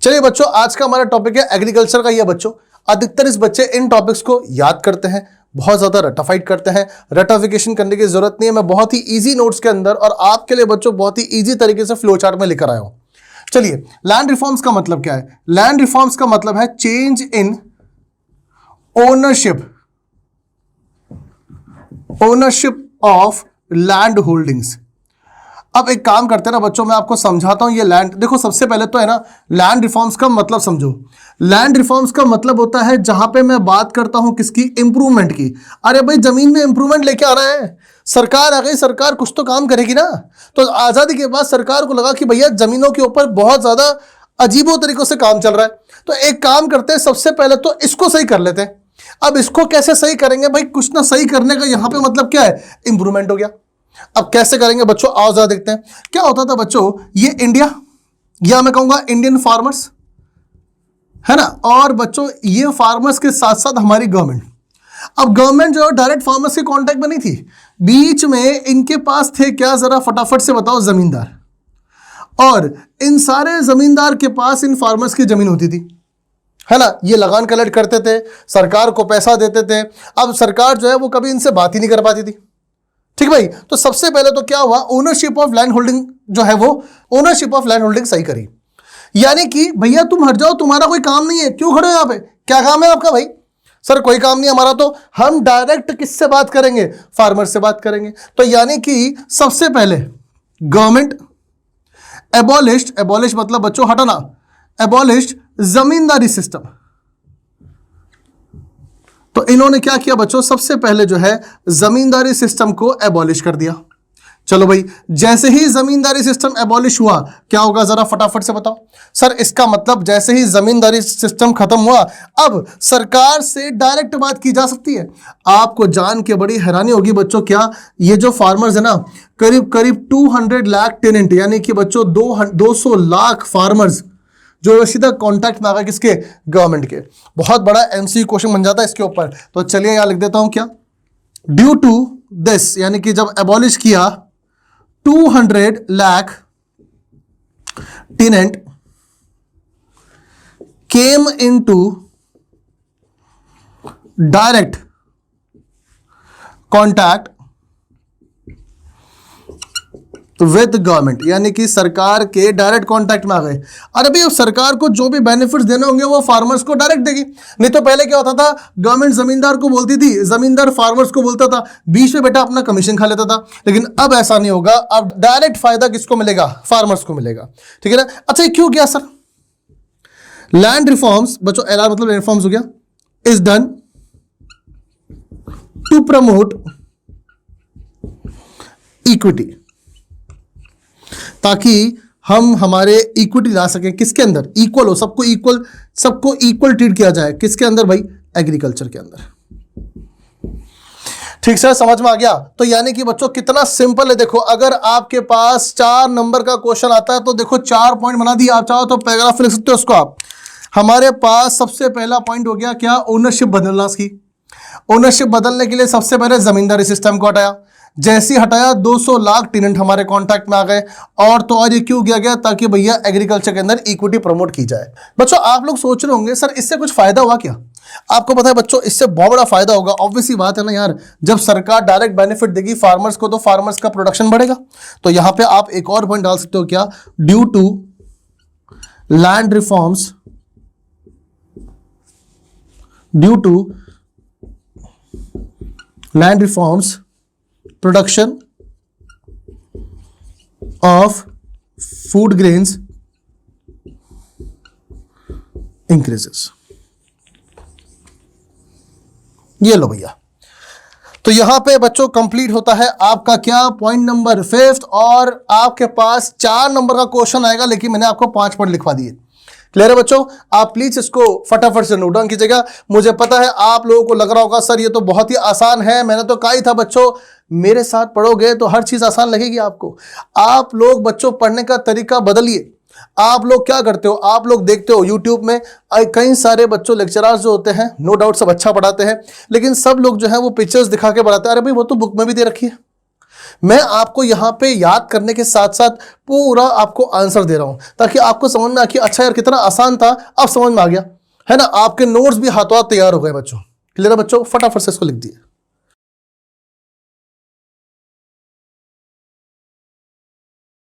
चलिए बच्चों, आज का हमारा टॉपिक है एग्रीकल्चर का। ये बच्चों अधिकतर इस बच्चे इन टॉपिक्स को याद करते हैं, बहुत ज्यादा रटाफाइट करते हैं। रटाफिकेशन करने की जरूरत नहीं है, मैं बहुत ही इजी नोट्स के अंदर और आपके लिए बच्चों बहुत ही इजी तरीके से फ्लो चार्ट में लेकर आया हूं। चलिए, लैंड रिफॉर्म्स का मतलब क्या है? लैंड रिफॉर्म्स का मतलब है change in ownership of land holdings. अब एक काम करते हैं ना बच्चों, मैं आपको समझाता हूं। ये लैंड देखो, सबसे पहले तो है ना, लैंड रिफॉर्म्स का मतलब समझो। लैंड रिफॉर्म्स का मतलब होता है जहां पे मैं बात करता हूं किसकी? इंप्रूवमेंट की। अरे भाई, जमीन में इंप्रूवमेंट लेके आ रहा है, सरकार आ गई, सरकार कुछ तो काम करेगी ना। तो आजादी के बाद सरकार को लगा कि भैया जमीनों के ऊपर बहुत ज्यादा अजीबो तरीकों से काम चल रहा है, तो एक काम करते हैं, सबसे पहले तो इसको सही कर लेते हैं। अब इसको कैसे सही करेंगे भाई? कुछ ना सही करने का यहां पे मतलब क्या है? इंप्रूवमेंट हो गया। अब कैसे करेंगे बच्चों? आओ जरा देखते हैं। क्या होता था बच्चों, ये इंडिया, या मैं कहूंगा इंडियन फार्मर्स, है ना, और बच्चों ये फार्मर्स के साथ साथ हमारी गवर्नमेंट। अब गवर्नमेंट जो है डायरेक्ट फार्मर्स के कांटेक्ट में नहीं थी, बीच में इनके पास थे क्या? जरा फटाफट से बताओ। जमींदार। और इन सारे जमींदार के पास इन फार्मर्स की जमीन होती थी, है ना। ये लगान कलेक्ट करते थे, सरकार को पैसा देते थे। अब सरकार जो है वो कभी इनसे बात ही नहीं कर पाती थी। ठीक भाई, तो सबसे पहले तो क्या हुआ? ओनरशिप ऑफ लैंड होल्डिंग जो है वो ओनरशिप ऑफ लैंड होल्डिंग सही करी। यानी कि भैया तुम हट जाओ, तुम्हारा कोई काम नहीं है, क्यों खड़े हो यहां पे? क्या काम है आपका? भाई सर कोई काम नहीं हमारा, तो हम डायरेक्ट किससे बात करेंगे? फार्मर से बात करेंगे। तो यानी कि सबसे पहले गवर्नमेंट एबॉलिश मतलब बच्चों हटाना, एबॉलिश जमींदारी सिस्टम। तो इन्होंने क्या किया बच्चों? सबसे पहले जो है जमींदारी सिस्टम को एबॉलिश कर दिया। चलो भाई, जैसे ही जमींदारी सिस्टम एबॉलिश हुआ, क्या होगा जरा फटाफट से बताओ। सर इसका मतलब जैसे ही जमींदारी सिस्टम खत्म हुआ, अब सरकार से डायरेक्ट बात की जा सकती है। आपको जान के बड़ी हैरानी होगी बच्चों, क्या ये जो फार्मर्स है ना, करीब करीब 200 लाख टेनेंट, यानी कि बच्चों 200 लाख फार्मर्स जो सीधा कॉन्टैक्ट में आ गए किसके? गवर्नमेंट के। बहुत बड़ा एमसीक्यू क्वेश्चन बन जाता है इसके ऊपर। तो चलिए यहां लिख देता हूं, क्या ड्यू टू दिस, यानी कि जब एबॉलिश किया 200 lakh tenant came into direct contact with government, यानी कि सरकार के डायरेक्ट कांटेक्ट में आ गए। अरे भाई, सरकार को जो भी बेनिफिट्स देने होंगे वो फार्मर्स को डायरेक्ट देगी। नहीं तो पहले क्या होता था, गवर्नमेंट जमींदार को बोलती थी, जमींदार फार्मर्स को बोलता था, बीच में बेटा अपना कमीशन खा लेता था। लेकिन अब ऐसा नहीं होगा, अब डायरेक्ट फायदा किसको मिलेगा? फार्मर्स को मिलेगा। ठीक है ना। अच्छा, ये क्यों किया सर? लैंड रिफॉर्म्स बच्चों, एलआर मतलब रिफॉर्म्स हो गया, is done to promote equity, ताकि हम हमारे इक्विटी ला सकें। किसके अंदर? इक्वल हो, सबको इक्वल ट्रीट किया जाए। किसके अंदर भाई? एग्रीकल्चर के अंदर। ठीक से समझ में आ गया? तो यानी कि बच्चों कितना सिंपल है। देखो, अगर आपके पास 4 नंबर का क्वेश्चन आता है तो देखो 4 पॉइंट बना दिया। आप चाहो तो पैराग्राफ लिख सकते हो उसको आप। हमारे पास सबसे पहला पॉइंट हो गया क्या? ओनरशिप बदलना की। ओनरशिप बदलने के लिए सबसे पहले जमींदारी सिस्टम को हटाया। जैसे हटाया 200 लाख टेनेंट हमारे कांटेक्ट में आ गए। और तो और ये क्यों किया गया? ताकि भैया एग्रीकल्चर के अंदर इक्विटी प्रमोट की जाए। बच्चों आप लोग सोच रहे होंगे सर इससे कुछ फायदा हुआ क्या? आपको पता है बच्चों, इससे बहुत बड़ा फायदा होगा। ऑब्वियसली बात है ना यार, जब सरकार डायरेक्ट बेनिफिट देगी फार्मर्स को तो फार्मर्स का प्रोडक्शन बढ़ेगा। तो यहां पे आप एक और पॉइंट डाल सकते हो, क्या? Due to land reforms, due to land reforms production of food grains increases। ये लो भैया, तो यहां पे बच्चों कंप्लीट होता है आपका क्या? Point number 5। और आपके पास 4 नंबर का क्वेश्चन आएगा, लेकिन मैंने आपको 5 पॉइंट लिखवा दिए। क्लियर है बच्चों? आप प्लीज इसको फटाफट से नोट डाउन कीजिएगा। मुझे पता है आप लोगों को लग रहा होगा सर ये तो बहुत ही आसान है, मैंने तो कहा ही था। बच्चों मेरे साथ पढ़ोगे तो हर चीज आसान लगेगी आपको। आप लोग बच्चों पढ़ने का तरीका बदलिए। आप लोग क्या करते हो? आप लोग देखते हो यूट्यूब में कई सारे बच्चों लेक्चरर्स जो होते हैं, नो डाउट सब अच्छा पढ़ाते हैं, लेकिन सब लोग जो है वो पिक्चर्स दिखा के पढ़ाते हैं। अरे भाई वो तो बुक में भी दे रखी है। मैं आपको यहाँ पे याद करने के साथ साथ पूरा आपको आंसर दे रहा हूँ ताकि आपको समझ में आ कि अच्छा यार कितना आसान था, अब समझ में आ गया है ना। आपके नोट्स भी हाथों हाथ तैयार हो गए बच्चों। क्लियर है बच्चों, फटाफट से इसको लिख दिए।